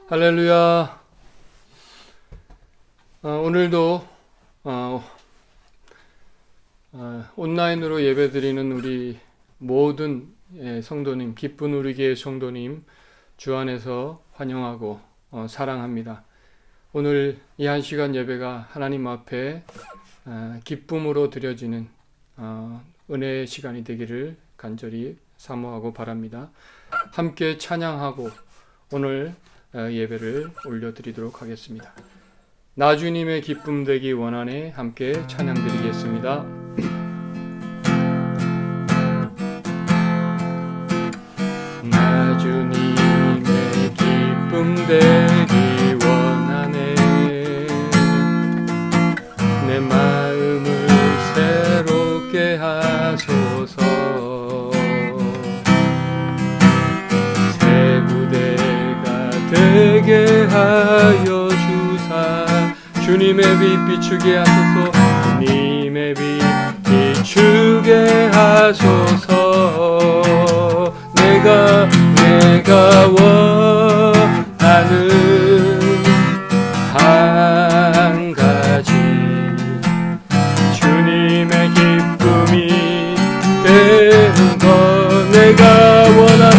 할렐루야. 오늘도 온라인으로 예배드리는 우리 모든 성도님, 기쁜 우리 교회 성도님 주 안에서 환영하고 사랑합니다. 오늘 이 한 시간 예배가 하나님 앞에 기쁨으로 드려지는 은혜의 시간이 되기를 간절히 사모하고 바랍니다. 함께 찬양하고 오늘 예배를 올려드리도록 하겠습니다. 나 주님의 기쁨 되기 원하네. 함께 찬양드리겠습니다. 나 주님의 기쁨 되기 원하네. 내 마음을 새롭게 하소서. 새 부대가 되게 하여 주사 주님의 빛 비추게 하소서. 주님의 빛 비추게 하소서. 내가 원하는 한 가지 주님의 기쁨이 되는 것. 내가 원하는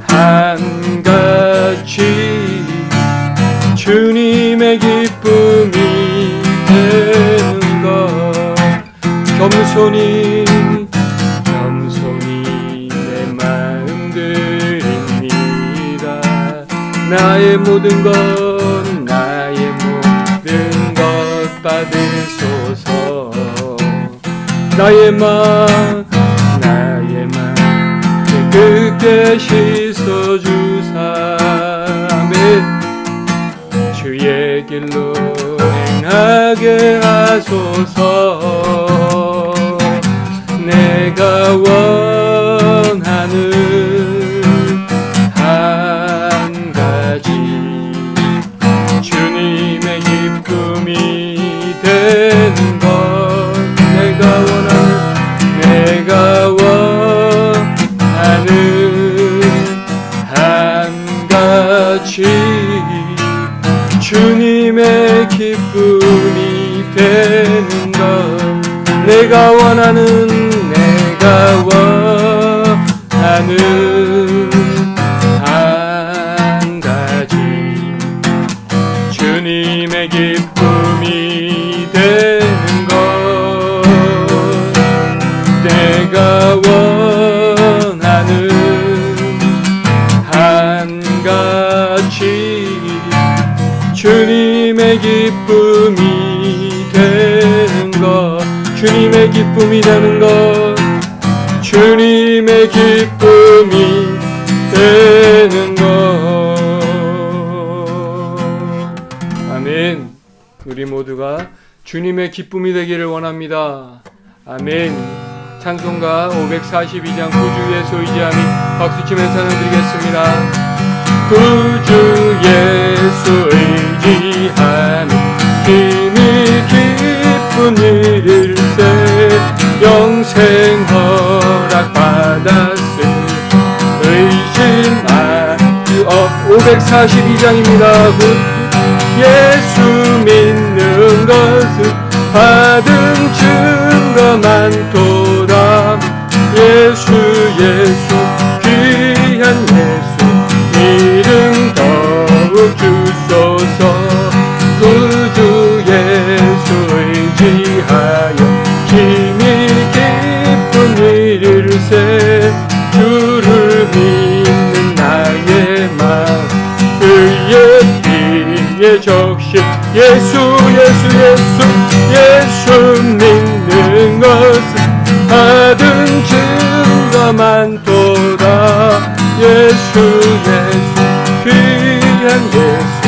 한 가지 주님의 기쁨이 되는 것. 겸손히 내 마음 드립니다. 나의 모든 것 받으소서. 나의 맘 깨끗게 씻어주사. 아멘. 주의 길로 행하게 하소서. 내가 원하는 한 가지 주님의 기쁨이 되는 것. 내가 원하는 한 가지 주님의 기쁨이 되는 것. 내가 원하는 한 가지 주님의 기쁨이 되는 것. 내가 원하는 한 가지 주님의 기쁨이 되는 것. 주님의 기쁨이 되는 것. 주님의 기쁨이 되는 것. 아멘. 우리 모두가 주님의 기쁨이 되기를 원합니다. 아멘. 찬송가 542장 구주 예수 의지함이 박수치며 찬양드리겠습니다. 구주 예수 의지함이 힘이 깊은 일일세. 영생 허락받았으 의심하기 542장입니다. 예수 믿는 것은 받은 증거 많도다. 예수 귀한 예수 이름 더욱 주소서. 구주 예수 의지하여 힘이 깊은 일일세. 주를 믿는 나의 마음 그의 피에 적신 예수 믿는 것은 받은 증거 많도다. 예수 귀한 예수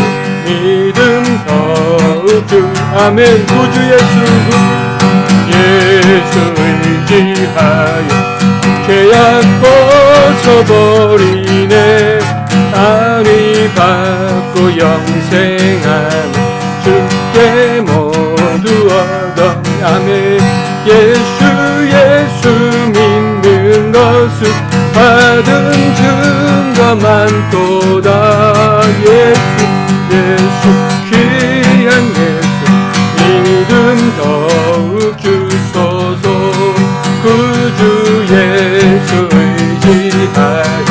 믿음 더욱 주. 아멘. 구주 예수 의지하여 죄악 벗어버리네. 안위 받고 영생하는 주께 모두 얻어. 아멘. 예수 믿는 것은 받은 증거만 또다. 예수 귀한 예수 믿음 더욱 주소서. 구주 예수 의지하여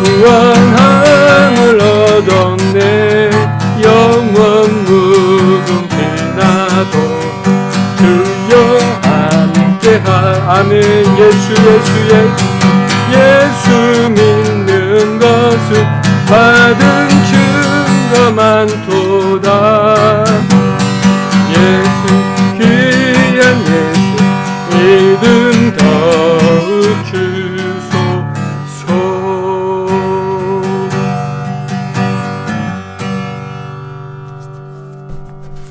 구원함을 얻었네. 영원 무궁 지나도 주여 함께하. 아멘. 예수 믿는 것은 받은 증거만 도다. 예수 귀한 예수 믿음 더욱 주소서.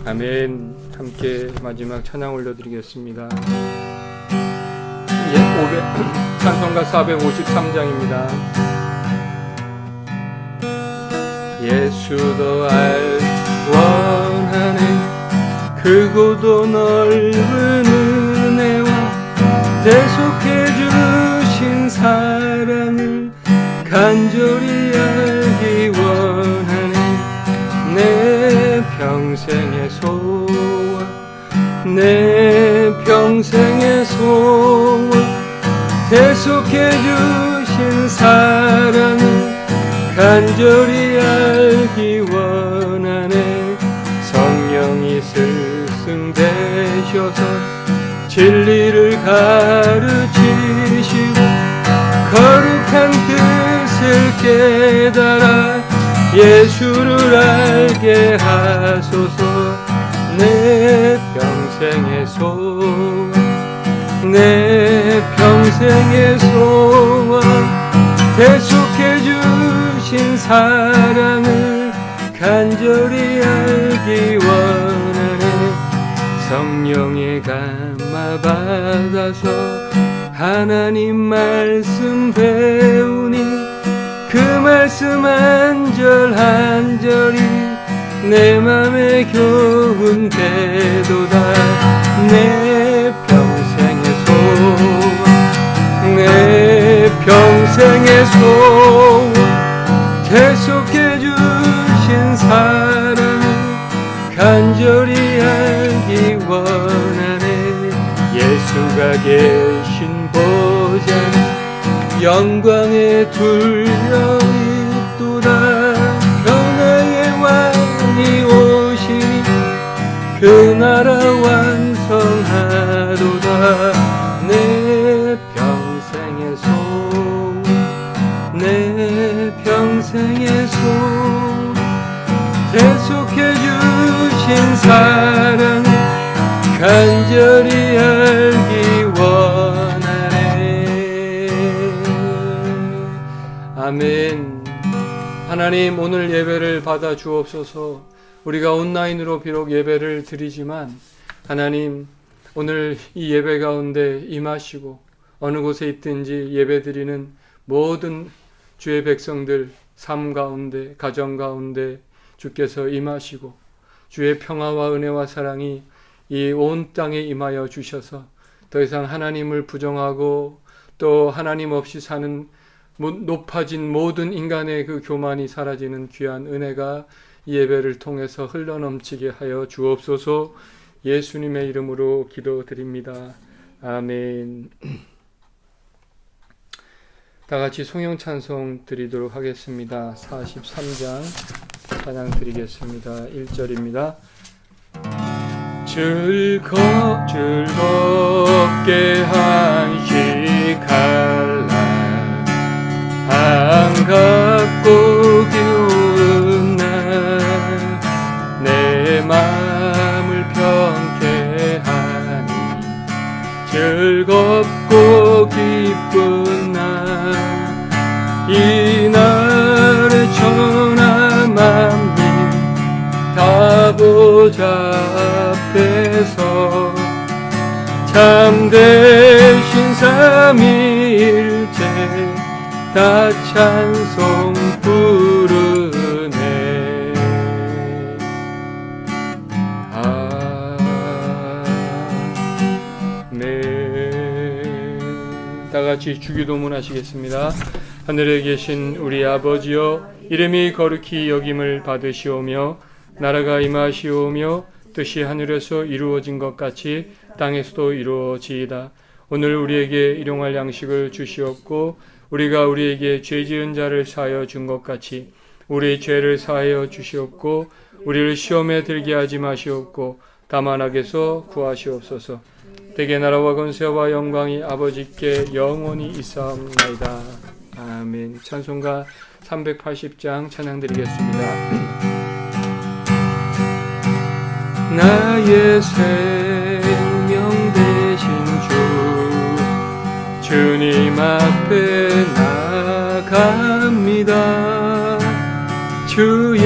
아멘. 함께 마지막 찬양 올려드리겠습니다. 찬송가 453장입니다. 예수도 원하네. 크고도 넓은 은혜와 대속해 주신 사랑을 간절히 알기 원하네. 내 평생의 소원, 내 평생의 소원, 대속해 주신 사랑을 간절히 알기 원하네. 성령이 스승되셔서 진리를 가르치시고 거룩한 뜻을 깨달아 예수를 알게 하소서. 내 평생의 소원, 내 평생의 소원, 대속해 주신 사랑을 간절히 알기 원하네. 성령의 감화 받아서 하나님 말씀 배우니 그 말씀 한 절 한 절이 내 맘에 교훈되도다. 내 평생의 소원, 내 평생의 소원, 대속해 주신 사랑을 간절히 알기 원하네. 예수가 계신 보좌 영광에 둘려 있도다. 평화의 왕이 오시니 그 나라 완성하도다. 내 평생의 소원, 내 평생의 소원, 대속해 주신 사랑을 간절히 알기 원하네. 아멘. 하나님, 오늘 예배를 받아 주옵소서. 우리가 온라인으로 비록 예배를 드리지만 하나님, 오늘 이 예배 가운데 임하시고 어느 곳에 있든지 예배 드리는 모든 주의 백성들 삶 가운데, 가정 가운데 주께서 임하시고 주의 평화와 은혜와 사랑이 이 온 땅에 임하여 주셔서 더 이상 하나님을 부정하고 또 하나님 없이 사는 높아진 모든 인간의 그 교만이 사라지는 귀한 은혜가 이 예배를 통해서 흘러넘치게 하여 주옵소서. 예수님의 이름으로 기도드립니다. 아멘. 다 같이 송영 찬송 드리도록 하겠습니다. 43장 찬양 드리겠습니다. 1절입니다. 즐겁게 한식할라 반갑고 기운 날 내 마음을 평케하니 즐겁고 기쁜 날 이 날에 천하 만민 다 보좌 앞에서 참되신 삼위일체 다 찬송 부르네. 아멘. 다 같이 주기도문 하시겠습니다. 하늘에 계신 우리 아버지여, 이름이 거룩히 여김을 받으시오며 나라가 임하시오며 뜻이 하늘에서 이루어진 것 같이 땅에서도 이루어지이다. 오늘 우리에게 일용할 양식을 주시옵고 우리가 우리에게 죄 지은 자를 사하여 준 것 같이 우리의 죄를 사하여 주시옵고 우리를 시험에 들게 하지 마시옵고 다만 악에서 구하시옵소서. 대개 나라와 권세와 영광이 아버지께 영원히 있사옵나이다. 아멘. 찬송가 380장 찬양 드리겠습니다. 나의 생명 되신 주 주님 앞에 나아갑니다. 주의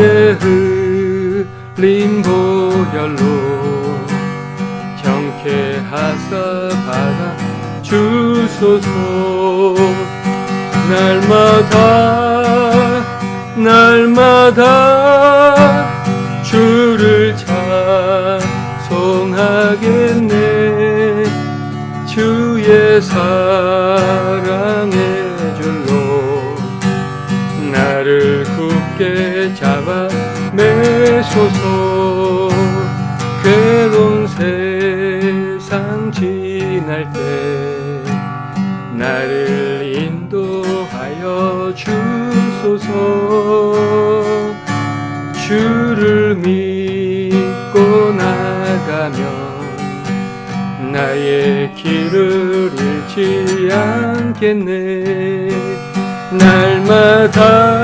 흘린 보혈로 경쾌하사 받아 주소서. 날마다 주를 찬송하겠네. 주의 사랑의 줄로 나를 굳게 잡아 매소서. 괴로운 세상 지날 때 나를 인도하여 주소서. 주를 믿고 나가면 나의 길을 잃지 않겠네. 날마다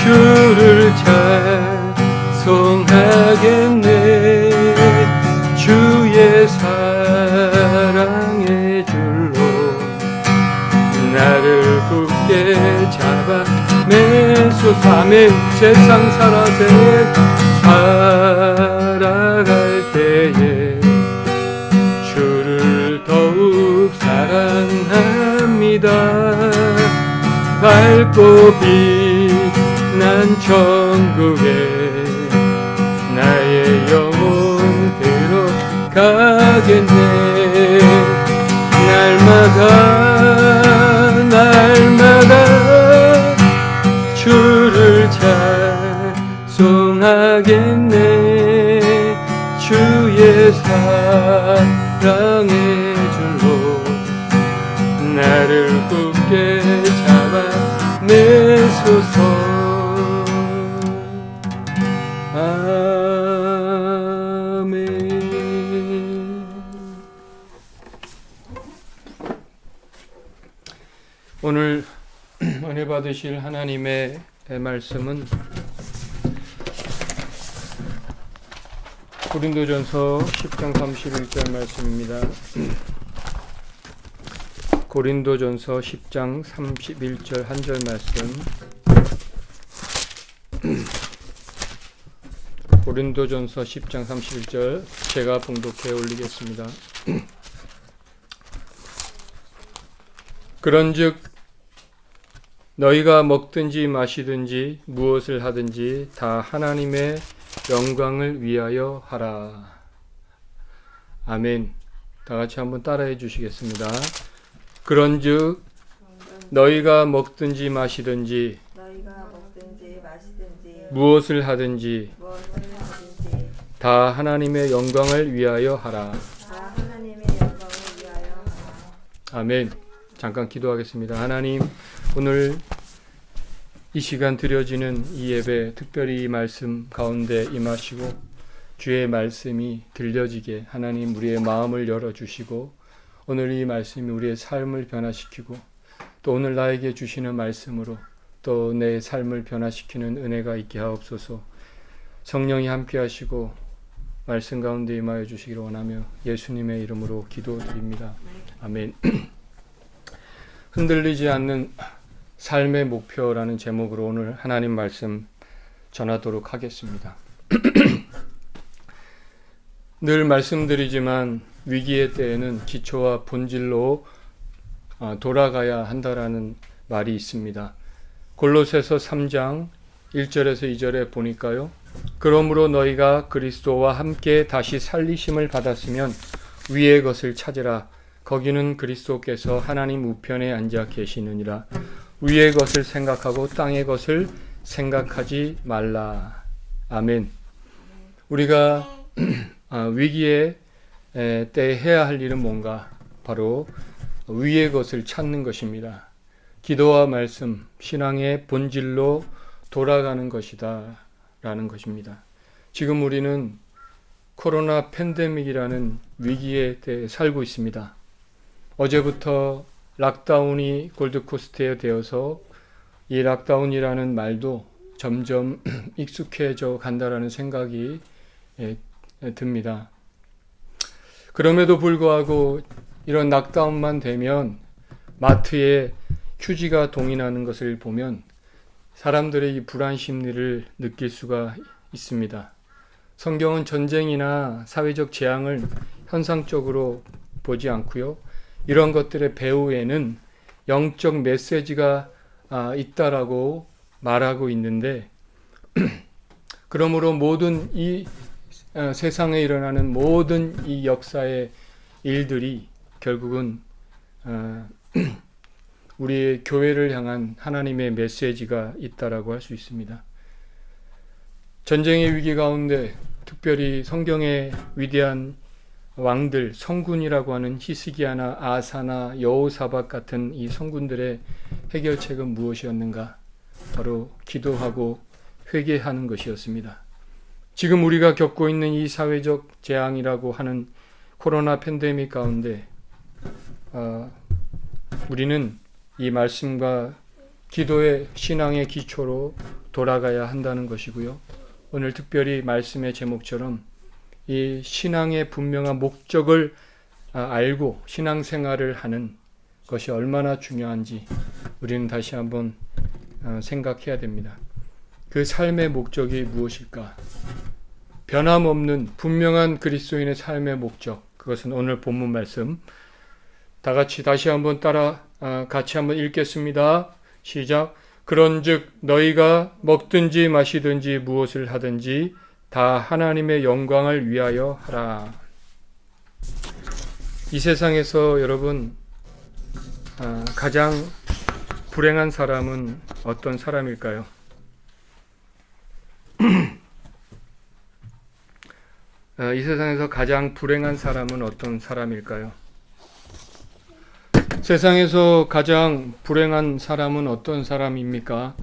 주를 찬송하겠네. 주의 사랑의 줄로 나를 굳게 잡아 매소서. 아멘. 세상 살아갈 때에 주를 더욱 사랑합니다. 밝고 빛난 천국에 나의 영혼 들어가겠네. 날마다 주를 찬송하겠네. 주의 사랑의 줄로 나를 굳게 잡아 매소서. 아멘. 오늘 은혜 받으실 하나님의 말씀은 고린도전서 10장 31절 말씀입니다. 고린도전서 10장 31절 한 절 말씀. 고린도전서 10장 31절 제가 봉독해 올리겠습니다. 그런즉 너희가 먹든지 마시든지 무엇을 하든지 다 하나님의 영광을 위하여 하라. 아멘. 다 같이 한번 따라해 주시겠습니다. 그런즉 너희가 먹든지 마시든지 무엇을 하든지 다 하나님의 영광을 위하여 하라. 아멘. 잠깐 기도하겠습니다. 하나님, 오늘 이 시간 드려지는 이 예배 특별히 이 말씀 가운데 임하시고 주의 말씀이 들려지게 하나님 우리의 마음을 열어주시고 오늘 이 말씀이 우리의 삶을 변화시키고 또 오늘 나에게 주시는 말씀으로 또 내 삶을 변화시키는 은혜가 있게 하옵소서. 성령이 함께 하시고 말씀 가운데 임하여 주시기를 원하며 예수님의 이름으로 기도드립니다. 아멘. 흔들리지 않는 삶의 목표라는 제목으로 오늘 하나님 말씀 전하도록 하겠습니다. 늘 말씀드리지만 위기의 때에는 기초와 본질로 돌아가야 한다라는 말이 있습니다. 골로새서 3장 1절에서 2절에 보니까요. 그러므로 너희가 그리스도와 함께 다시 살리심을 받았으면 위의 것을 찾으라. 거기는 그리스도께서 하나님 우편에 앉아 계시느니라. 위의 것을 생각하고 땅의 것을 생각하지 말라. 아멘. 우리가 위기의 때 해야 할 일은 뭔가? 바로 위의 것을 찾는 것입니다. 기도와 말씀, 신앙의 본질로 돌아가는 것이다 라는 것입니다. 지금 우리는 코로나 팬데믹이라는 위기의 때에 살고 있습니다. 어제부터 락다운이 골드코스트에 되어서 이 락다운이라는 말도 점점 익숙해져 간다라는 생각이 듭니다. 그럼에도 불구하고 이런 락다운만 되면 마트에 휴지가 동인하는 것을 보면 사람들의 이 불안 심리를 느낄 수가 있습니다. 성경은 전쟁이나 사회적 재앙을 현상적으로 보지 않고요. 이런 것들의 배후에는 영적 메시지가 있다라고 말하고 있는데 그러므로 모든 이 세상에 일어나는 모든 이 역사의 일들이 결국은 우리의 교회를 향한 하나님의 메시지가 있다라고 할 수 있습니다. 전쟁의 위기 가운데 특별히 성경의 위대한 왕들, 성군이라고 하는 히스기야나 아사나 여호사밧 같은 이 성군들의 해결책은 무엇이었는가? 바로 기도하고 회개하는 것이었습니다. 지금 우리가 겪고 있는 이 사회적 재앙이라고 하는 코로나 팬데믹 가운데 우리는 이 말씀과 기도의 신앙의 기초로 돌아가야 한다는 것이고요. 오늘 특별히 말씀의 제목처럼 이 신앙의 분명한 목적을 알고 신앙생활을 하는 것이 얼마나 중요한지 우리는 다시 한번 생각해야 됩니다. 그 삶의 목적이 무엇일까? 변함없는 분명한 그리스도인의 삶의 목적, 그것은 오늘 본문 말씀 다 같이 다시 한번 같이 한번 읽겠습니다. 시작. 그런즉 너희가 먹든지 마시든지 무엇을 하든지 다 하나님의 영광을 위하여 하라. 이 세상에서 여러분 가장 불행한 사람은 어떤 사람일까요? 이 세상에서 가장 불행한 사람은 어떤 사람일까요? 세상에서 가장 불행한 사람은 어떤 사람입니까?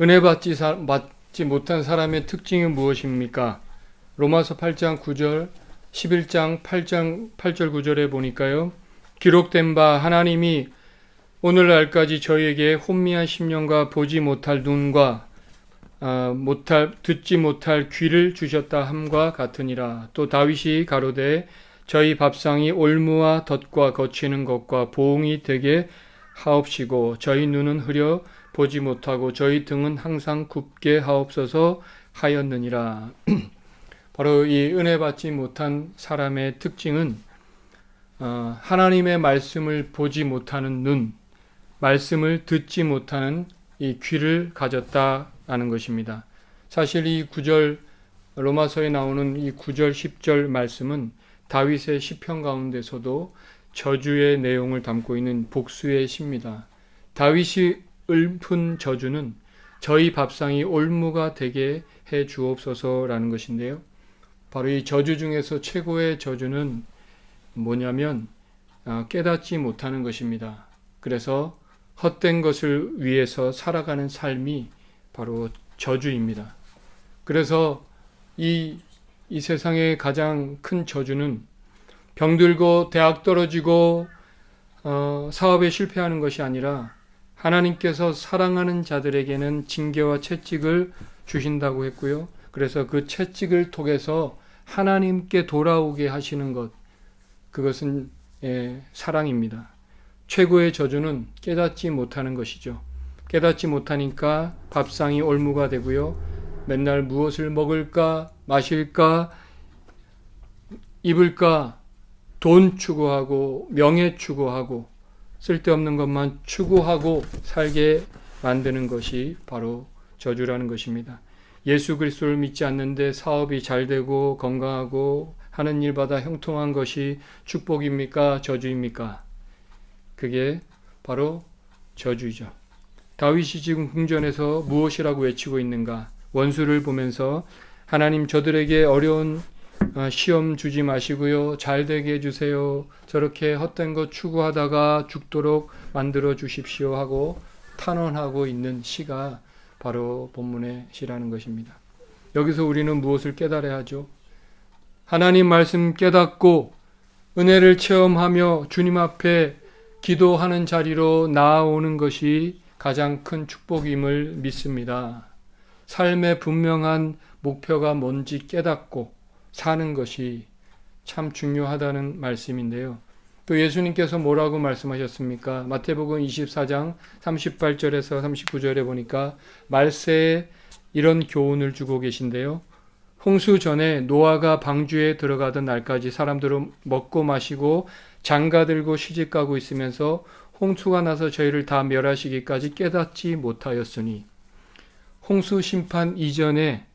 은혜 받지 못한 사람의 특징이 무엇입니까? 로마서 8장 9절, 11장 8절 9절에 보니까요. 기록된 바 하나님이 오늘날까지 저희에게 혼미한 심령과 보지 못할 눈과 듣지 못할 귀를 주셨다 함과 같으니라. 또 다윗이 가로되 저희 밥상이 올무와 덫과 거치는 것과 보응이 되게 하옵시고 저희 눈은 흐려 보지 못하고 저희 등은 항상 굽게 하옵소서 하였느니라. 바로 이 은혜 받지 못한 사람의 특징은 하나님의 말씀을 보지 못하는 눈, 말씀을 듣지 못하는 이 귀를 가졌다라는 것입니다. 사실 이 9절 로마서에 나오는 이 9절 10절 말씀은 다윗의 시편 가운데서도 저주의 내용을 담고 있는 복수의 시입니다. 다윗이 읊은 저주는 저희 밥상이 올무가 되게 해 주옵소서라는 것인데요. 바로 이 저주 중에서 최고의 저주는 뭐냐면 깨닫지 못하는 것입니다. 그래서 헛된 것을 위해서 살아가는 삶이 바로 저주입니다. 그래서 이 세상의 가장 큰 저주는 병들고 대학 떨어지고 사업에 실패하는 것이 아니라 하나님께서 사랑하는 자들에게는 징계와 채찍을 주신다고 했고요. 그래서 그 채찍을 통해서 하나님께 돌아오게 하시는 것, 그것은 사랑입니다. 최고의 저주는 깨닫지 못하는 것이죠. 깨닫지 못하니까 밥상이 올무가 되고요. 맨날 무엇을 먹을까, 마실까, 입을까, 돈 추구하고 명예 추구하고 쓸데없는 것만 추구하고 살게 만드는 것이 바로 저주라는 것입니다. 예수 그리스도를 믿지 않는데 사업이 잘 되고 건강하고 하는 일마다 형통한 것이 축복입니까? 저주입니까? 그게 바로 저주죠. 다윗이 지금 궁전에서 무엇이라고 외치고 있는가? 원수를 보면서 하나님 저들에게 어려운 시험 주지 마시고요. 잘 되게 해주세요. 저렇게 헛된 것 추구하다가 죽도록 만들어 주십시오 하고 탄원하고 있는 시가 바로 본문의 시라는 것입니다. 여기서 우리는 무엇을 깨달아야 하죠? 하나님 말씀 깨닫고 은혜를 체험하며 주님 앞에 기도하는 자리로 나아오는 것이 가장 큰 축복임을 믿습니다. 삶의 분명한 목표가 뭔지 깨닫고 사는 것이 참 중요하다는 말씀인데요. 또 예수님께서 뭐라고 말씀하셨습니까? 마태복음 24장 38절에서 39절에 보니까 말세에 이런 교훈을 주고 계신데요. 홍수 전에 노아가 방주에 들어가던 날까지 사람들은 먹고 마시고 장가들고 시집가고 있으면서 홍수가 나서 저희를 다 멸하시기까지 깨닫지 못하였으니 홍수 심판 이전에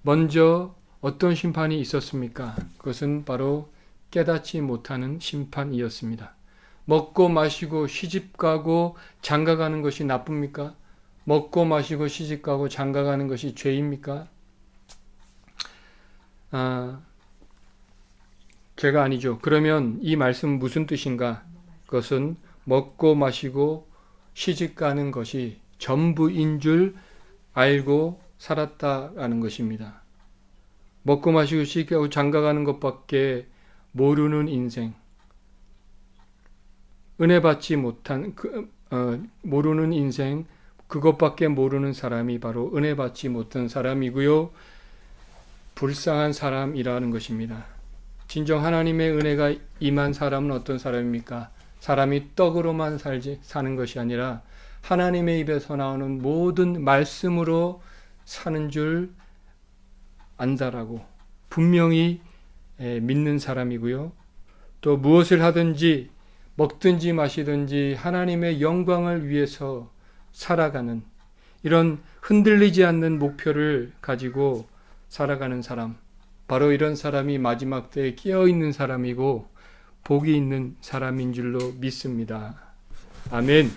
먼저 어떤 심판이 있었습니까? 그것은 바로 깨닫지 못하는 심판이었습니다. 먹고 마시고 시집가고 장가가는 것이 나쁩니까? 먹고 마시고 시집가고 장가가는 것이 죄입니까? 죄가 아니죠. 그러면 이 말씀은 무슨 뜻인가? 그것은 먹고 마시고 시집가는 것이 전부인 줄 알고 살았다라는 것입니다. 먹고 마시고 시집가고 장가가는 것밖에 모르는 인생, 은혜 받지 못한 모르는 인생, 그것밖에 모르는 사람이 바로 은혜 받지 못한 사람이고요. 불쌍한 사람이라는 것입니다. 진정 하나님의 은혜가 임한 사람은 어떤 사람입니까? 사람이 떡으로만 사는 것이 아니라 하나님의 입에서 나오는 모든 말씀으로 사는 줄 안다라고 분명히 믿는 사람이고요. 또 무엇을 하든지 먹든지 마시든지 하나님의 영광을 위해서 살아가는 이런 흔들리지 않는 목표를 가지고 살아가는 사람, 바로 이런 사람이 마지막 때에 깨어있는 사람이고 복이 있는 사람인 줄로 믿습니다. 아멘.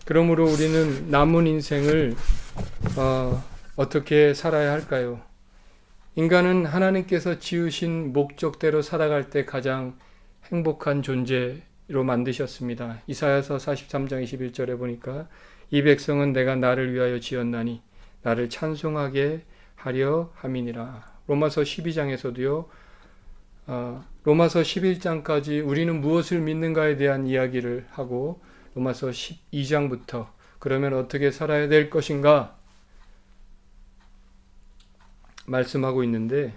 그러므로 우리는 남은 인생을 어떻게 살아야 할까요? 인간은 하나님께서 지으신 목적대로 살아갈 때 가장 행복한 존재로 만드셨습니다. 이사야서 43장 21절에 보니까 이 백성은 내가 나를 위하여 지었나니 나를 찬송하게 하려 함이니라. 로마서 12장에서도요. 로마서 11장까지 우리는 무엇을 믿는가에 대한 이야기를 하고 로마서 12장부터 그러면 어떻게 살아야 될 것인가 말씀하고 있는데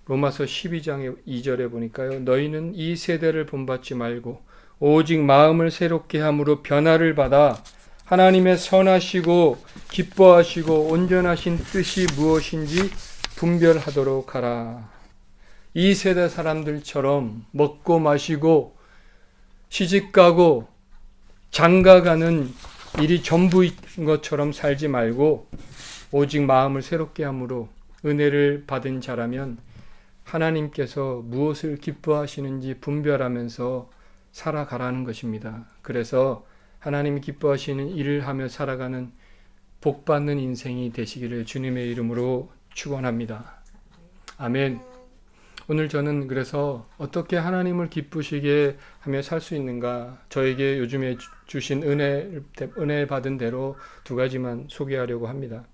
로마서 12장의 2절에 보니까요. 너희는 이 세대를 본받지 말고 오직 마음을 새롭게 함으로 변화를 받아 하나님의 선하시고 기뻐하시고 온전하신 뜻이 무엇인지 분별하도록 하라. 이 세대 사람들처럼 먹고 마시고 시집가고 장가가는 일이 전부인 것처럼 살지 말고 오직 마음을 새롭게 함으로 은혜를 받은 자라면 하나님께서 무엇을 기뻐하시는지 분별하면서 살아가라는 것입니다. 그래서 하나님이 기뻐하시는 일을 하며 살아가는 복받는 인생이 되시기를 주님의 이름으로 축원합니다. 아멘. 오늘 저는 그래서 어떻게 하나님을 기쁘시게 하며 살 수 있는가, 저에게 요즘에 주신 은혜 받은 대로 두 가지만 소개하려고 합니다.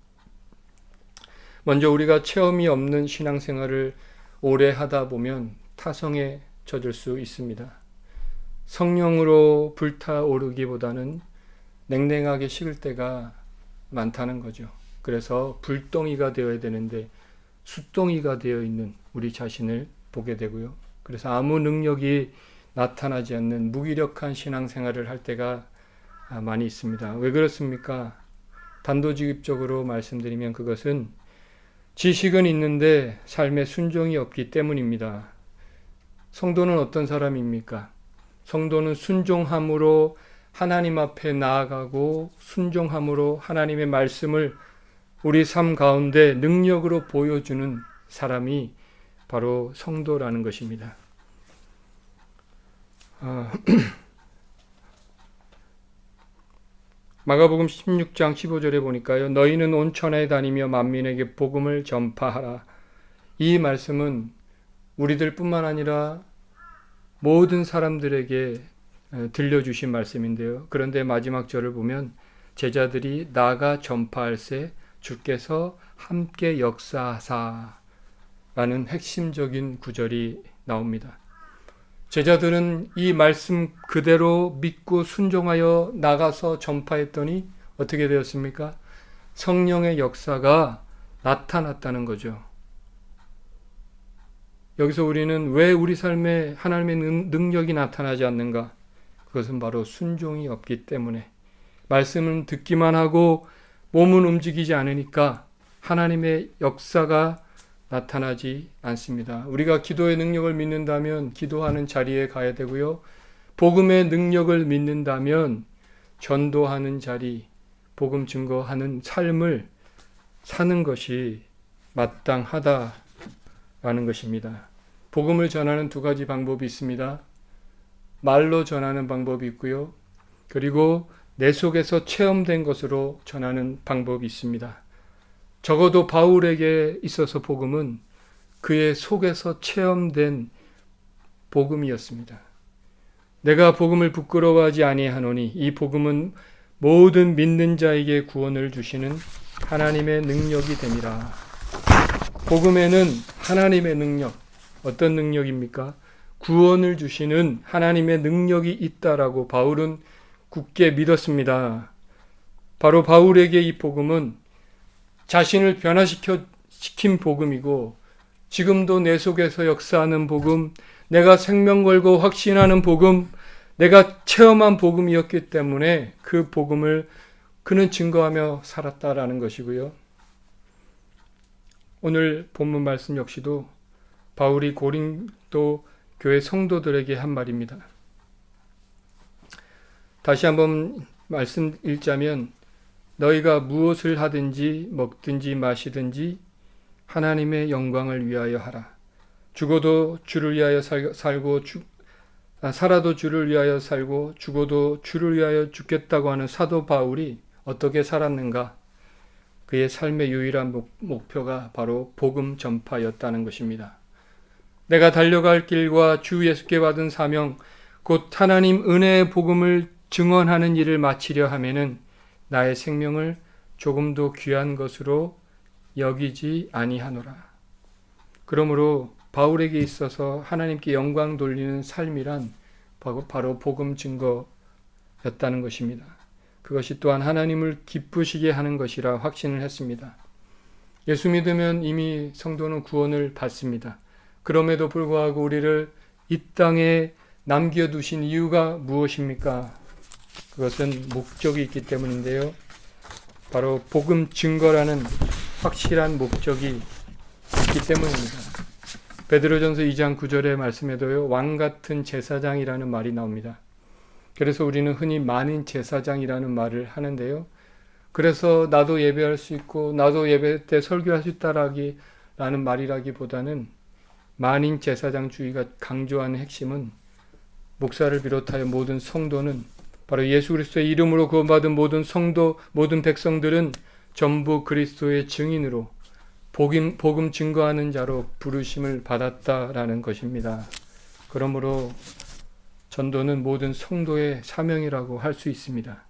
먼저 우리가 체험이 없는 신앙생활을 오래 하다 보면 타성에 젖을 수 있습니다. 성령으로 불타오르기보다는 냉랭하게 식을 때가 많다는 거죠. 그래서 불덩이가 되어야 되는데 숯덩이가 되어 있는 우리 자신을 보게 되고요. 그래서 아무 능력이 나타나지 않는 무기력한 신앙생활을 할 때가 많이 있습니다. 왜 그렇습니까? 단도직입적으로 말씀드리면 그것은 지식은 있는데 삶에 순종이 없기 때문입니다. 성도는 어떤 사람입니까? 성도는 순종함으로 하나님 앞에 나아가고 순종함으로 하나님의 말씀을 우리 삶 가운데 능력으로 보여주는 사람이 바로 성도라는 것입니다. 마가복음 16장 15절에 보니까요. 너희는 온 천하에 다니며 만민에게 복음을 전파하라. 이 말씀은 우리들 뿐만 아니라 모든 사람들에게 들려주신 말씀인데요. 그런데 마지막 절을 보면 제자들이 나가 전파할세 주께서 함께 역사하사 라는 핵심적인 구절이 나옵니다. 제자들은 이 말씀 그대로 믿고 순종하여 나가서 전파했더니 어떻게 되었습니까? 성령의 역사가 나타났다는 거죠. 여기서 우리는 왜 우리 삶에 하나님의 능력이 나타나지 않는가? 그것은 바로 순종이 없기 때문에, 말씀을 듣기만 하고 몸은 움직이지 않으니까 하나님의 역사가 나타나지 않습니다. 우리가 기도의 능력을 믿는다면 기도하는 자리에 가야 되고요. 복음의 능력을 믿는다면 전도하는 자리, 복음 증거하는 삶을 사는 것이 마땅하다라는 것입니다. 복음을 전하는 두 가지 방법이 있습니다. 말로 전하는 방법이 있고요. 그리고 내 속에서 체험된 것으로 전하는 방법이 있습니다. 적어도 바울에게 있어서 복음은 그의 속에서 체험된 복음이었습니다. 내가 복음을 부끄러워하지 아니하노니 이 복음은 모든 믿는 자에게 구원을 주시는 하나님의 능력이 됨이라. 복음에는 하나님의 능력, 어떤 능력입니까? 구원을 주시는 하나님의 능력이 있다라고 바울은 굳게 믿었습니다. 바로 바울에게 이 복음은 자신을 변화시킨 복음이고 지금도 내 속에서 역사하는 복음, 내가 생명 걸고 확신하는 복음, 내가 체험한 복음이었기 때문에 그 복음을 그는 증거하며 살았다라는 것이고요. 오늘 본문 말씀 역시도 바울이 고린도 교회 성도들에게 한 말입니다. 다시 한번 말씀 읽자면 너희가 무엇을 하든지 먹든지 마시든지 하나님의 영광을 위하여 하라. 죽어도 주를 위하여 살고 살아도 주를 위하여 살고 죽어도 주를 위하여 죽겠다고 하는 사도 바울이 어떻게 살았는가? 그의 삶의 유일한 목표가 바로 복음 전파였다는 것입니다. 내가 달려갈 길과 주 예수께 받은 사명, 곧 하나님 은혜의 복음을 증언하는 일을 마치려 하면은 나의 생명을 조금도 귀한 것으로 여기지 아니하노라. 그러므로 바울에게 있어서 하나님께 영광 돌리는 삶이란 바로 복음 증거였다는 것입니다. 그것이 또한 하나님을 기쁘시게 하는 것이라 확신을 했습니다. 예수 믿으면 이미 성도는 구원을 받습니다. 그럼에도 불구하고 우리를 이 땅에 남겨두신 이유가 무엇입니까? 그것은 목적이 있기 때문인데요. 바로 복음 증거라는 확실한 목적이 있기 때문입니다. 베드로전서 2장 9절의 말씀에도요. 왕같은 제사장이라는 말이 나옵니다. 그래서 우리는 흔히 만인 제사장이라는 말을 하는데요. 그래서 나도 예배할 수 있고 나도 예배 때 설교할 수 있다라는 말이라기보다는 만인 제사장주의가 강조하는 핵심은 목사를 비롯하여 모든 성도는 바로 예수 그리스도의 이름으로 구원받은 모든 성도, 모든 백성들은 전부 그리스도의 증인으로 복음 증거하는 자로 부르심을 받았다라는 것입니다. 그러므로 전도는 모든 성도의 사명이라고 할 수 있습니다.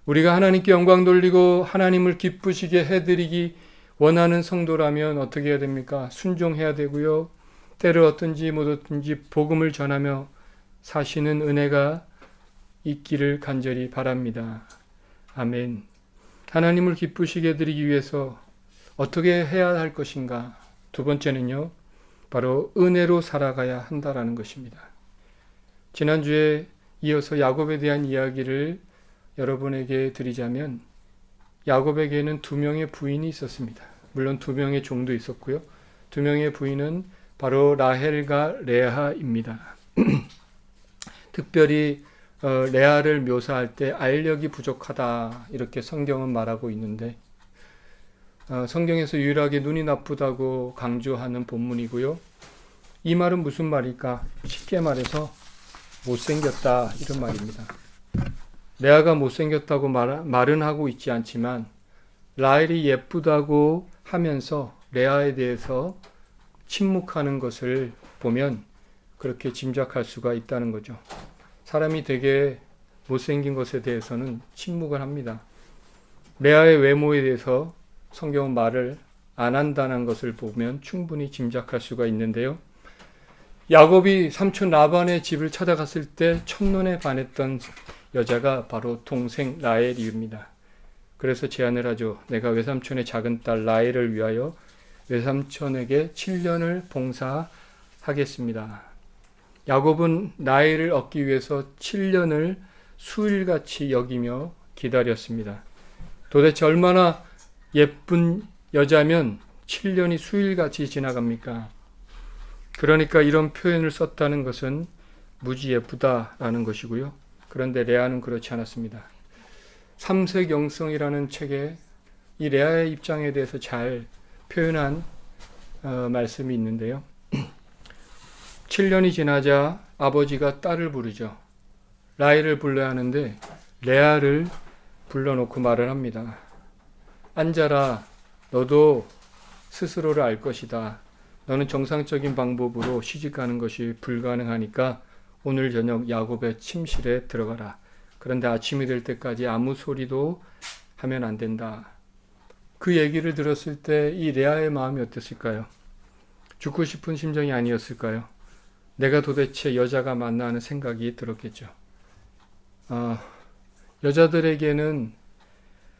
우리가 하나님께 영광 돌리고 하나님을 기쁘시게 해드리기 원하는 성도라면 어떻게 해야 됩니까? 순종해야 되고요. 때를 어떤지 못 어떤지 복음을 전하며 사시는 은혜가 있기를 간절히 바랍니다. 아멘. 하나님을 기쁘시게 해드리기 위해서 어떻게 해야 할 것인가? 두 번째는요. 바로 은혜로 살아가야 한다라는 것입니다. 지난주에 이어서 야곱에 대한 이야기를 여러분에게 드리자면 야곱에게는 2명의 부인이 있었습니다. 물론 2명의 종도 있었고요. 2명의 부인은 바로 라헬과 레아입니다. 특별히 레아를 묘사할 때 알력이 부족하다 이렇게 성경은 말하고 있는데 성경에서 유일하게 눈이 나쁘다고 강조하는 본문이고요. 이 말은 무슨 말일까? 쉽게 말해서 못생겼다 이런 말입니다. 레아가 못생겼다고 말은 하고 있지 않지만 라헬이 예쁘다고 하면서 레아에 대해서 침묵하는 것을 보면 그렇게 짐작할 수가 있다는 거죠. 사람이 되게 못생긴 것에 대해서는 침묵을 합니다. 레아의 외모에 대해서 성경은 말을 안 한다는 것을 보면 충분히 짐작할 수가 있는데요. 야곱이 삼촌 라반의 집을 찾아갔을 때 첫눈에 반했던 여자가 바로 동생 라헬입니다. 그래서 제안을 하죠. 내가 외삼촌의 작은 딸 라헬을 위하여 외삼촌에게 7년을 봉사하겠습니다. 야곱은 라헬을 얻기 위해서 7년을 수일같이 여기며 기다렸습니다. 도대체 얼마나 예쁜 여자면 7년이 수일같이 지나갑니까? 그러니까 이런 표현을 썼다는 것은 무지 예쁘다라는 것이고요. 그런데 레아는 그렇지 않았습니다. 삼색영성이라는 책에 이 레아의 입장에 대해서 잘 표현한 말씀이 있는데요. 7년이 지나자 아버지가 딸을 부르죠. 라헬을 불러야 하는데 레아를 불러놓고 말을 합니다. 앉아라. 너도 스스로를 알 것이다. 너는 정상적인 방법으로 시집가는 것이 불가능하니까 오늘 저녁 야곱의 침실에 들어가라. 그런데 아침이 될 때까지 아무 소리도 하면 안 된다. 그 얘기를 들었을 때 이 레아의 마음이 어땠을까요? 죽고 싶은 심정이 아니었을까요? 내가 도대체 여자가 맞나 하는 생각이 들었겠죠. 여자들에게는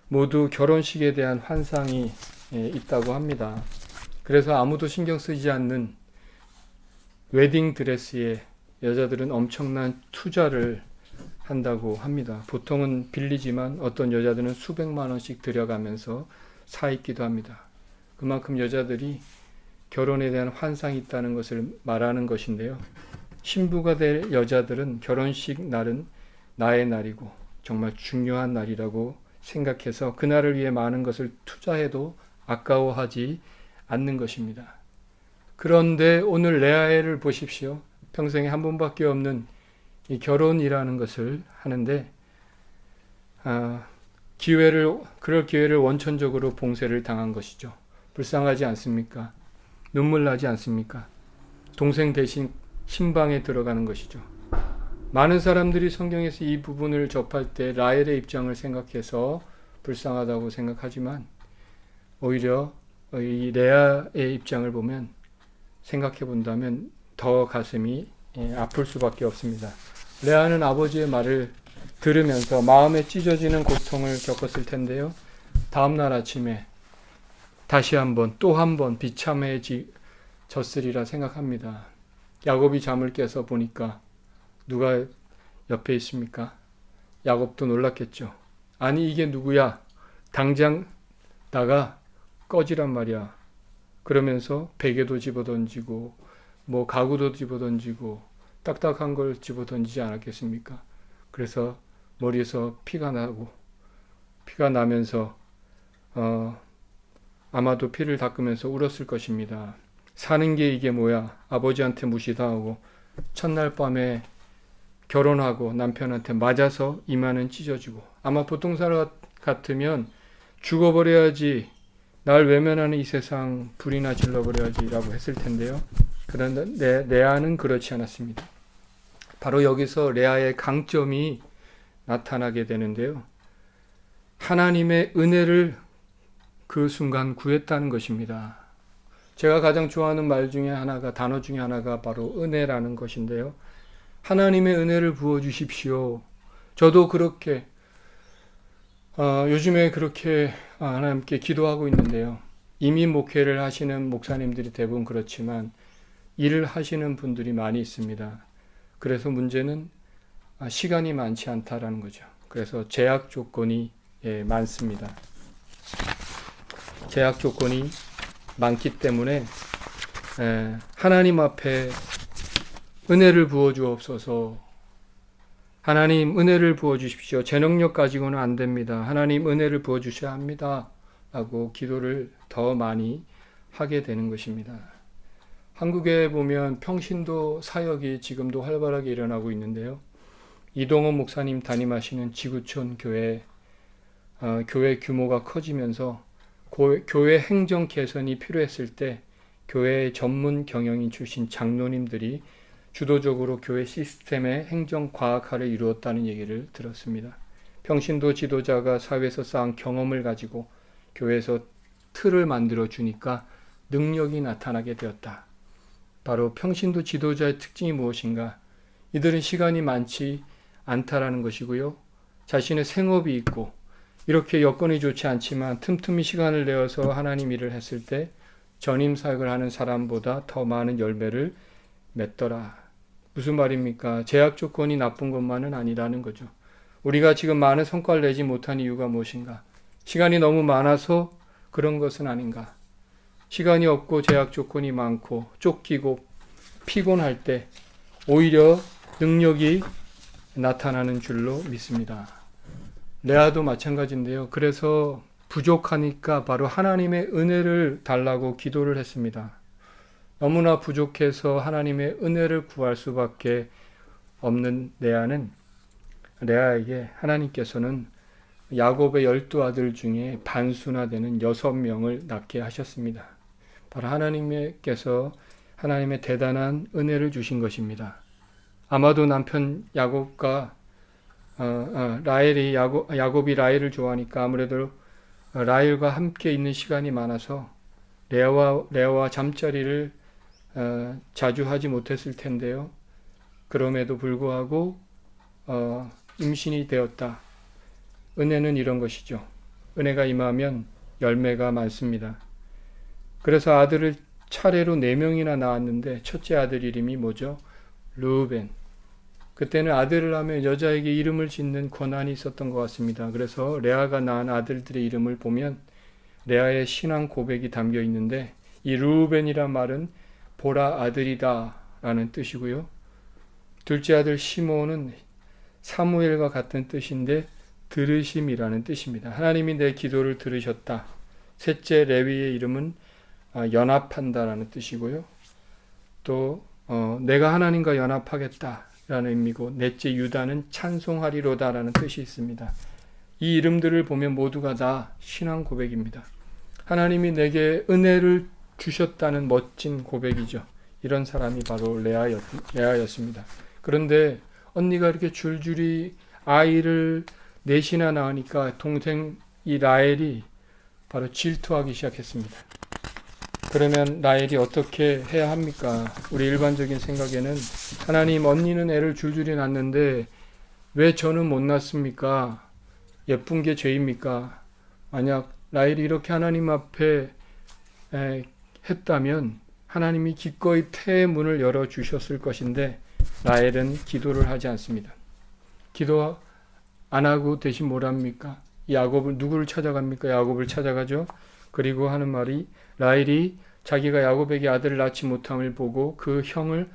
모두 결혼식에 대한 환상이 있다고 합니다. 그래서 아무도 신경 쓰지 않는 웨딩 드레스에 여자들은 엄청난 투자를 한다고 합니다. 보통은 빌리지만 어떤 여자들은 수백만 원씩 들여가면서 사 입기도 합니다. 그만큼 여자들이 결혼에 대한 환상이 있다는 것을 말하는 것인데요. 신부가 될 여자들은 결혼식 날은 나의 날이고 정말 중요한 날이라고 생각해서 그날을 위해 많은 것을 투자해도 아까워하지 않는 것입니다. 그런데 오늘 레아엘을 보십시오. 평생에 한 번밖에 없는 이 결혼이라는 것을 하는데 그럴 기회를 원천적으로 봉쇄를 당한 것이죠. 불쌍하지 않습니까? 눈물 나지 않습니까? 동생 대신 신방에 들어가는 것이죠. 많은 사람들이 성경에서 이 부분을 접할 때 라헬의 입장을 생각해서 불쌍하다고 생각하지만 오히려 이 레아의 입장을 보면 생각해 본다면 더 가슴이 아플 수밖에 없습니다. 레아는 아버지의 말을 들으면서 마음에 찢어지는 고통을 겪었을 텐데요. 다음날 아침에 다시 한번 또 한 번 비참해졌으리라 생각합니다. 야곱이 잠을 깨서 보니까 누가 옆에 있습니까? 야곱도 놀랐겠죠. 아니 이게 누구야? 당장 나가 꺼지란 말이야. 그러면서 베개도 집어던지고 뭐 가구도 집어던지고 딱딱한 걸 집어던지지 않았겠습니까? 그래서 머리에서 피가 나면서 아마도 피를 닦으면서 울었을 것입니다. 사는 게 이게 뭐야? 아버지한테 무시당하고 첫날 밤에 결혼하고 남편한테 맞아서 이마는 찢어지고 아마 보통 사람 같으면 죽어버려야지, 날 외면하는 이 세상 불이나 질러버려야지 라고 했을 텐데요. 그런데 레아는 그렇지 않았습니다. 바로 여기서 레아의 강점이 나타나게 되는데요. 하나님의 은혜를 그 순간 구했다는 것입니다. 제가 가장 좋아하는 단어 중에 하나가 바로 은혜라는 것인데요. 하나님의 은혜를 부어주십시오. 저도 그렇게 요즘에 그렇게 하나님께 기도하고 있는데요. 이미 목회를 하시는 목사님들이 대부분 그렇지만 일을 하시는 분들이 많이 있습니다. 그래서 문제는 시간이 많지 않다라는 거죠. 그래서 제약 조건이 많습니다. 제약 조건이 많기 때문에 하나님 앞에 은혜를 부어 주옵소서. 하나님 은혜를 부어 주십시오. 제 능력 가지고는 안 됩니다. 하나님 은혜를 부어 주셔야 합니다. 하고 기도를 더 많이 하게 되는 것입니다. 한국에 보면 평신도 사역이 지금도 활발하게 일어나고 있는데요. 이동원 목사님 담임하시는 지구촌 교회 규모가 커지면서 교회 행정 개선이 필요했을 때 교회 전문 경영인 출신 장로님들이 주도적으로 교회 시스템의 행정 과학화를 이루었다는 얘기를 들었습니다. 평신도 지도자가 사회에서 쌓은 경험을 가지고 교회에서 틀을 만들어 주니까 능력이 나타나게 되었다. 바로 평신도 지도자의 특징이 무엇인가? 이들은 시간이 많지 않다라는 것이고요. 자신의 생업이 있고 이렇게 여건이 좋지 않지만 틈틈이 시간을 내어서 하나님 일을 했을 때 전임 사역을 하는 사람보다 더 많은 열매를 맺더라. 무슨 말입니까? 제약 조건이 나쁜 것만은 아니라는 거죠. 우리가 지금 많은 성과를 내지 못한 이유가 무엇인가? 시간이 너무 많아서 그런 것은 아닌가? 시간이 없고 제약 조건이 많고 쫓기고 피곤할 때 오히려 능력이 나타나는 줄로 믿습니다. 레아도 마찬가지인데요. 그래서 부족하니까 바로 하나님의 은혜를 달라고 기도를 했습니다. 너무나 부족해서 하나님의 은혜를 구할 수밖에 없는 레아에게 하나님께서는 야곱의 12아들 중에 반수나 되는 6명을 낳게 하셨습니다. 바로 하나님께서 하나님의 대단한 은혜를 주신 것입니다. 아마도 남편 야곱과 야곱이 라헬을 좋아하니까 아무래도 라헬과 함께 있는 시간이 많아서 레아와 잠자리를 자주 하지 못했을 텐데요. 그럼에도 불구하고 임신이 되었다. 은혜는 이런 것이죠. 은혜가 임하면 열매가 많습니다. 그래서 아들을 차례로 4명이나 낳았는데 첫째 아들 이름이 뭐죠? 르우벤. 그때는 아들을 하면 여자에게 이름을 짓는 권한이 있었던 것 같습니다. 그래서 레아가 낳은 아들들의 이름을 보면 레아의 신앙 고백이 담겨 있는데 이 르우벤이란 말은 보라 아들이다 라는 뜻이고요. 둘째 아들 시몬은 사무엘과 같은 뜻인데 들으심이라는 뜻입니다. 하나님이 내 기도를 들으셨다. 셋째 레위의 이름은 연합한다라는 뜻이고요. 또 내가 하나님과 연합하겠다라는 의미고 넷째 유다는 찬송하리로다라는 뜻이 있습니다. 이 이름들을 보면 모두가 다 신앙 고백입니다. 하나님이 내게 은혜를 주셨다는 멋진 고백이죠. 이런 사람이 바로 레아였습니다. 그런데 언니가 이렇게 줄줄이 아이를 넷이나 낳으니까 동생 이 라헬이 바로 질투하기 시작했습니다. 그러면 라헬이 어떻게 해야 합니까? 우리 일반적인 생각에는 하나님 언니는 애를 줄줄이 낳는데 왜 저는 못 낳습니까? 예쁜 게 죄입니까? 만약 라헬이 이렇게 하나님 앞에 했다면 하나님이 기꺼이 태의 문을 열어주셨을 것인데 라헬은 기도를 하지 않습니다. 기도 안 하고 대신 뭘 합니까? 누구를 찾아갑니까? 야곱을 찾아가죠. 그리고 하는 말이 라헬이 자기가 야곱에게 아들을 낳지 못함을 보고 그 형을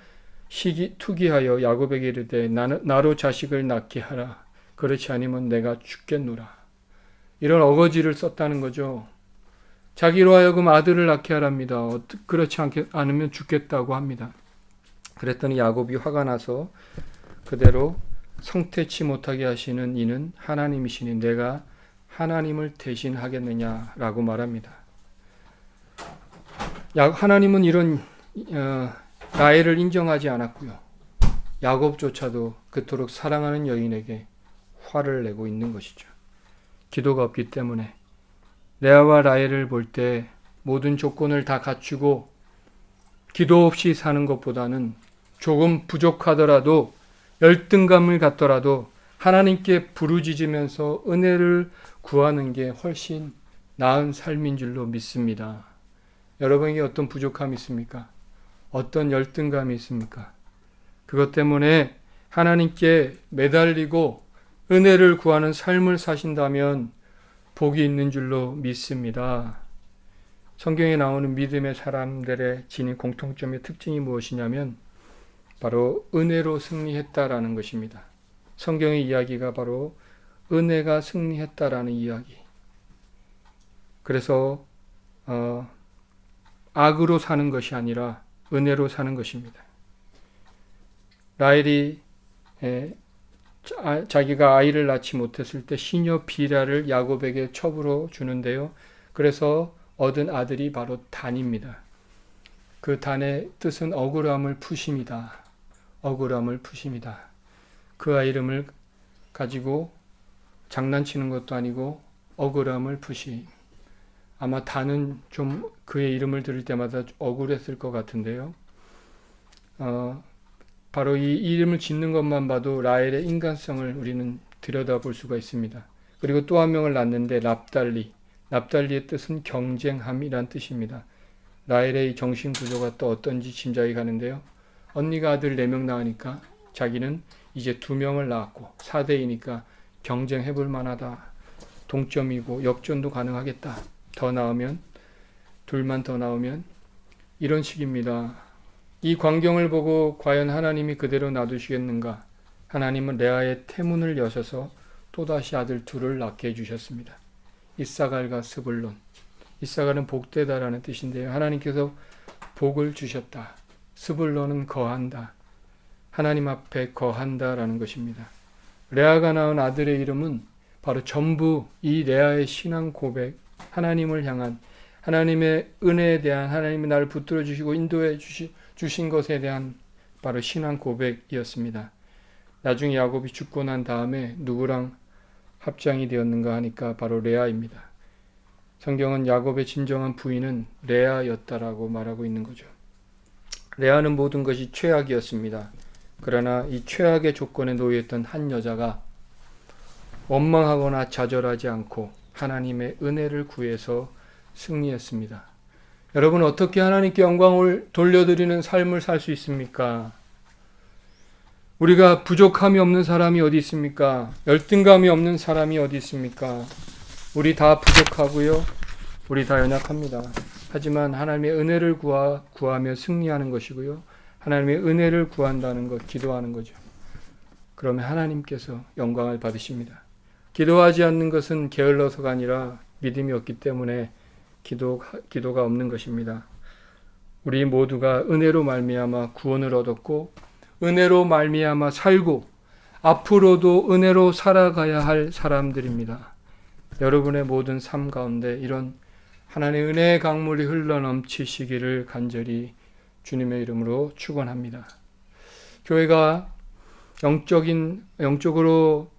투기하여 야곱에게 이르되 나로 자식을 낳게 하라. 그렇지 않으면 내가 죽겠노라. 이런 어거지를 썼다는 거죠. 자기로 하여금 아들을 낳게 하랍니다. 그렇지 않으면 죽겠다고 합니다. 그랬더니 야곱이 화가 나서 그대로 성태치 못하게 하시는 이는 하나님이시니 내가 하나님을 대신하겠느냐라고 말합니다. 하나님은 이런 라헬을 인정하지 않았고요. 야곱조차도 그토록 사랑하는 여인에게 화를 내고 있는 것이죠. 기도가 없기 때문에 레아와 라헬을 볼 때 모든 조건을 다 갖추고 기도 없이 사는 것보다는 조금 부족하더라도 열등감을 갖더라도 하나님께 부르짖으면서 은혜를 구하는 게 훨씬 나은 삶인 줄로 믿습니다. 여러분에게 어떤 부족함이 있습니까? 어떤 열등감이 있습니까? 그것 때문에 하나님께 매달리고 은혜를 구하는 삶을 사신다면 복이 있는 줄로 믿습니다. 성경에 나오는 믿음의 사람들의 지닌 공통점의 특징이 무엇이냐면 바로 은혜로 승리했다라는 것입니다. 성경의 이야기가 바로 은혜가 승리했다라는 이야기. 그래서 악으로 사는 것이 아니라 은혜로 사는 것입니다. 라헬이 자기가 아이를 낳지 못했을 때 시녀 비라를 야곱에게 첩으로 주는데요. 그래서 얻은 아들이 바로 단입니다. 그 단의 뜻은 억울함을 푸심이다. 억울함을 푸심이다. 그 아이 이름을 가지고 장난치는 것도 아니고 억울함을 푸심. 아마 단은 좀 그의 이름을 들을 때마다 억울했을 것 같은데요. 바로 이 이름을 짓는 것만 봐도 라헬의 인간성을 우리는 들여다볼 수가 있습니다. 그리고 또 한 명을 낳는데 납달리. 납달리의 뜻은 경쟁함이란 뜻입니다. 라헬의 정신 구조가 또 어떤지 짐작이 가는데요. 언니가 아들 4명 낳으니까 자기는 이제 2명을 낳았고 4대이니까 경쟁해 볼 만하다. 동점이고 역전도 가능하겠다. 더 나오면, 둘만 더 나오면 이런 식입니다. 이 광경을 보고 과연 하나님이 그대로 놔두시겠는가? 하나님은 레아의 태문을 여셔서 또다시 아들 2를 낳게 해주셨습니다. 이사갈과 스불론. 이사갈은 복되다라는 뜻인데요. 하나님께서 복을 주셨다. 스불론은 거한다. 하나님 앞에 거한다라는 것입니다. 레아가 낳은 아들의 이름은 바로 전부 이 레아의 신앙 고백, 하나님을 향한 하나님의 은혜에 대한 하나님이 나를 붙들어 주시고 인도해 주신 것에 대한 바로 신앙 고백이었습니다. 나중에 야곱이 죽고 난 다음에 누구랑 합장이 되었는가 하니까 바로 레아입니다. 성경은 야곱의 진정한 부인은 레아였다라고 말하고 있는 거죠. 레아는 모든 것이 최악이었습니다. 그러나 이 최악의 조건에 놓여있던 한 여자가 원망하거나 좌절하지 않고 하나님의 은혜를 구해서 승리했습니다. 여러분, 어떻게 하나님께 영광을 돌려드리는 삶을 살 수 있습니까? 우리가 부족함이 없는 사람이 어디 있습니까? 열등감이 없는 사람이 어디 있습니까? 우리 다 부족하고요. 우리 다 연약합니다. 하지만 하나님의 은혜를 구하며 승리하는 것이고요. 하나님의 은혜를 구한다는 것, 기도하는 거죠. 그러면 하나님께서 영광을 받으십니다. 기도하지 않는 것은 게을러서가 아니라 믿음이 없기 때문에 기도가 없는 것입니다. 우리 모두가 은혜로 말미암아 구원을 얻었고 은혜로 말미암아 살고 앞으로도 은혜로 살아가야 할 사람들입니다. 여러분의 모든 삶 가운데 이런 하나님의 은혜의 강물이 흘러넘치시기를 간절히 주님의 이름으로 축원합니다. 교회가 영적으로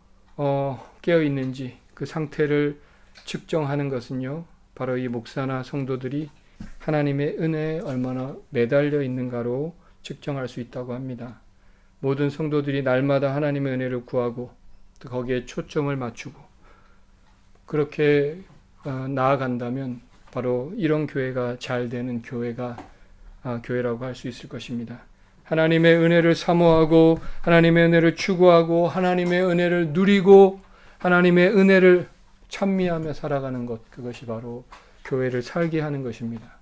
깨어 있는지 그 상태를 측정하는 것은요, 바로 이 목사나 성도들이 하나님의 은혜에 얼마나 매달려 있는가로 측정할 수 있다고 합니다. 모든 성도들이 날마다 하나님의 은혜를 구하고 또 거기에 초점을 맞추고 그렇게 나아간다면 바로 이런 교회가 잘 되는 교회라고 할 수 있을 것입니다. 하나님의 은혜를 사모하고 하나님의 은혜를 추구하고 하나님의 은혜를 누리고 하나님의 은혜를 찬미하며 살아가는 것, 그것이 바로 교회를 살게 하는 것입니다.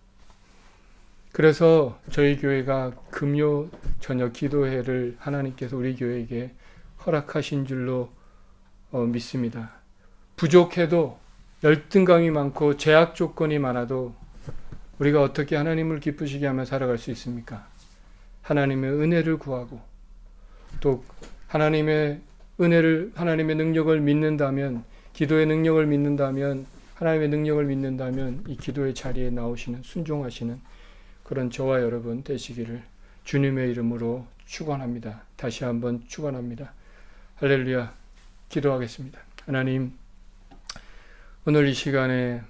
그래서 저희 교회가 금요 저녁 기도회를 하나님께서 우리 교회에게 허락하신 줄로 믿습니다. 부족해도 열등감이 많고 제약 조건이 많아도 우리가 어떻게 하나님을 기쁘시게 하며 살아갈 수 있습니까? 하나님의 은혜를 구하고 또 하나님의 능력을 믿는다면, 기도의 능력을 믿는다면, 하나님의 능력을 믿는다면 이 기도의 자리에 나오시는, 순종하시는 그런 저와 여러분 되시기를 주님의 이름으로 축원합니다. 다시 한번 축원합니다. 할렐루야. 기도하겠습니다. 하나님, 오늘 이 시간에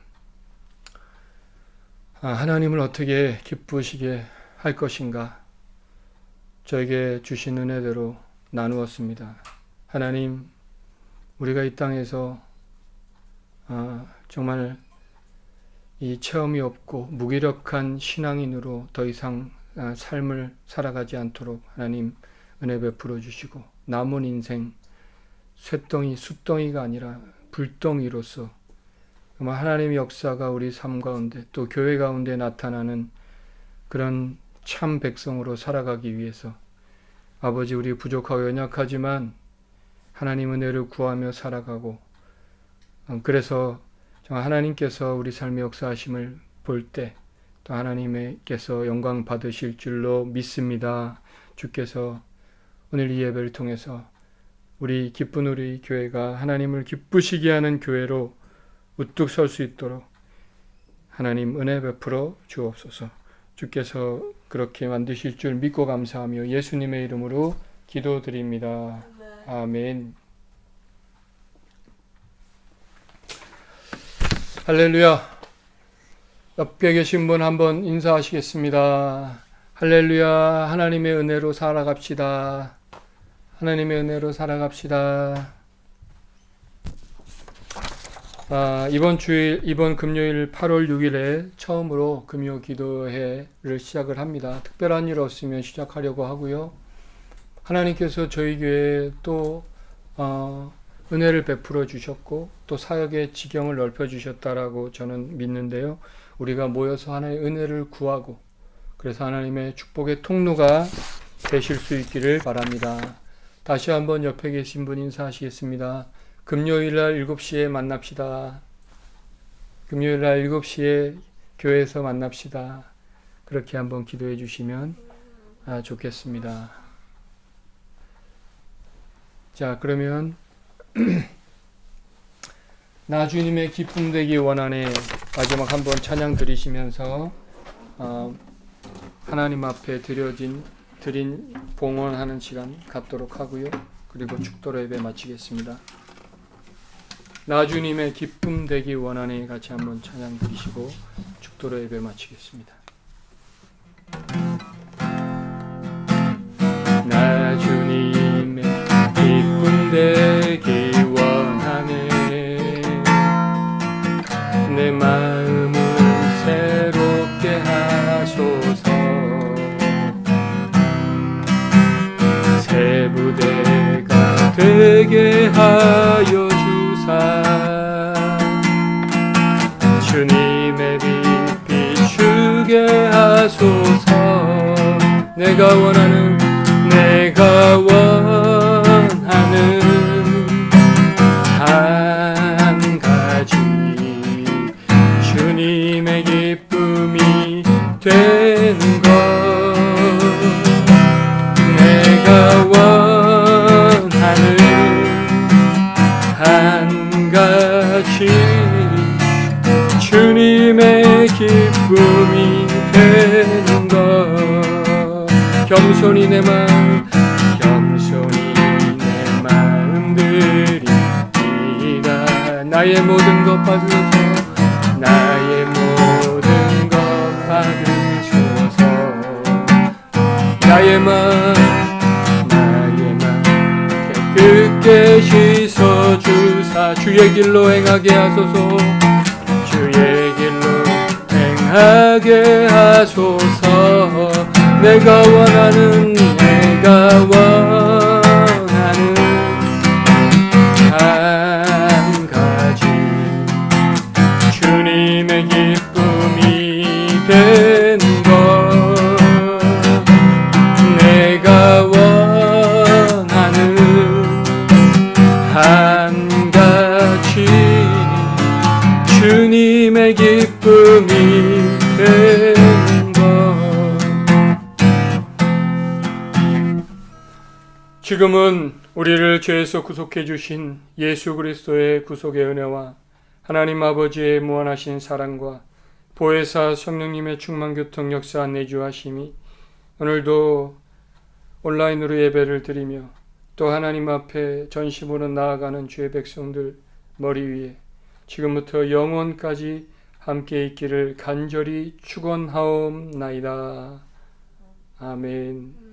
하나님을 어떻게 기쁘시게 할 것인가 저에게 주신 은혜대로 나누었습니다. 하나님, 우리가 이 땅에서 정말 이 체험이 없고 무기력한 신앙인으로 더 이상 삶을 살아가지 않도록 하나님 은혜 베풀어 주시고 남은 인생 숫덩이가 아니라 불덩이로서 정말 하나님의 역사가 우리 삶 가운데 또 교회 가운데 나타나는 그런 참 백성으로 살아가기 위해서 아버지, 우리 부족하고 연약하지만 하나님 은혜를 구하며 살아가고 그래서 정말 하나님께서 우리 삶의 역사하심을 볼 때 또 하나님께서 영광 받으실 줄로 믿습니다. 주께서 오늘 이 예배를 통해서 우리 기쁜 우리 교회가 하나님을 기쁘시게 하는 교회로 우뚝 설 수 있도록 하나님 은혜 베풀어 주옵소서. 주께서 그렇게 만드실 줄 믿고 감사하며 예수님의 이름으로 기도드립니다. 아멘. 할렐루야. 옆에 계신 분 한번 인사하시겠습니다. 할렐루야. 하나님의 은혜로 살아갑시다. 하나님의 은혜로 살아갑시다. 이번 금요일 8월 6일에 처음으로 금요 기도회를 시작을 합니다. 특별한 일 없으면 시작하려고 하고요. 하나님께서 저희 교회에 또 은혜를 베풀어 주셨고 또 사역의 지경을 넓혀 주셨다라고 저는 믿는데요. 우리가 모여서 하나님의 은혜를 구하고 그래서 하나님의 축복의 통로가 되실 수 있기를 바랍니다. 다시 한번 옆에 계신 분 인사하시겠습니다. 금요일날 7시에 만납시다. 금요일날 7시에 교회에서 만납시다. 그렇게 한번 기도해 주시면 좋겠습니다. 자, 그러면 나 주님의 기쁨 되기 원하네 마지막 한번 찬양 드리시면서 하나님 앞에 드린 봉헌하는 시간 갖도록 하고요. 그리고 축도로 예배 마치겠습니다. 나 주님의 기쁨 되기 원하네 같이 한번 찬양 드리시고 축도로 예배 마치겠습니다. 나 주님의 기쁨 되기 원하네 내 마음을 새롭게 하소서 새 부대가 되게 하여 주사 주님의 빛 비추게 하소서 내가 원하는 한 가지 주님의 기쁨이 되는 것 내가 원하는 한 가지 주님의 기쁨이 되는 것 겸손히 내 마음 드리이다 나의 모든 것 받으소서 나의 모든 것 받으소서 나의 마음 깨끗게 씻어주사 주의 길로 행하게 하소서 주의 길로 행하게 하소서 내가 원하는 한 가지 주님의 기쁨이 되는 것 내가 원하는 한 가지 주님의 기쁨이 되는 것 지금은 우리를 죄에서 구속해 주신 예수 그리스도의 구속의 은혜와 하나님 아버지의 무한하신 사랑과 보혜사 성령님의 충만교통 역사 내주하심이 오늘도 온라인으로 예배를 드리며 또 하나님 앞에 전심으로 나아가는 주의 백성들 머리 위에 지금부터 영원까지 함께 있기를 간절히 축원하옵나이다. 아멘.